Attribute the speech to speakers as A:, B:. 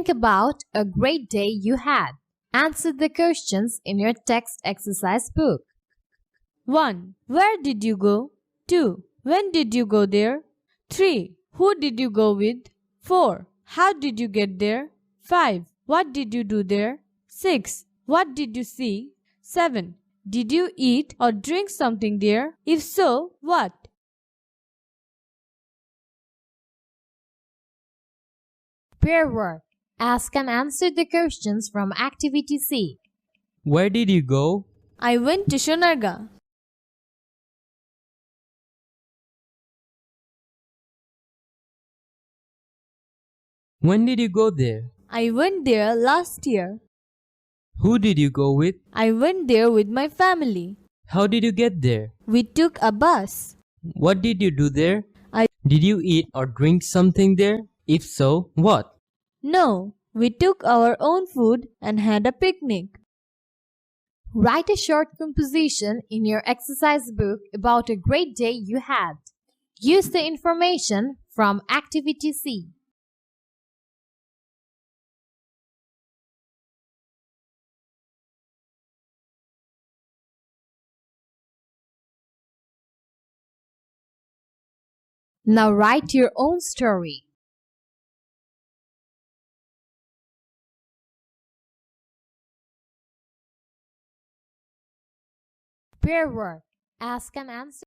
A: Think about a great day you had. Answer the questions in your text exercise book.
B: 1. Where did you go? 2. When did you go there? 3. Who did you go with? 4. How did you get there? 5. What did you do there? 6. What did you see? 7. Did you eat or drink something there? If so, what?
A: Pair work. Ask and answer the questions from Activity C.
C: Where did you go?
B: I went to Shonarga.
C: When did you go there?
B: I went there last year.
C: Who did you go with?
B: I went there with my family.
C: How did you get there?
B: We took a bus.
C: What did you do there?
B: I-
C: Did you eat or drink something there? If so, what?
B: No, we took our own food and had a picnic.
A: Write a short composition in your exercise book about a great day you had. Use the information from Activity C. Now write your own story. Pair work. Ask and answer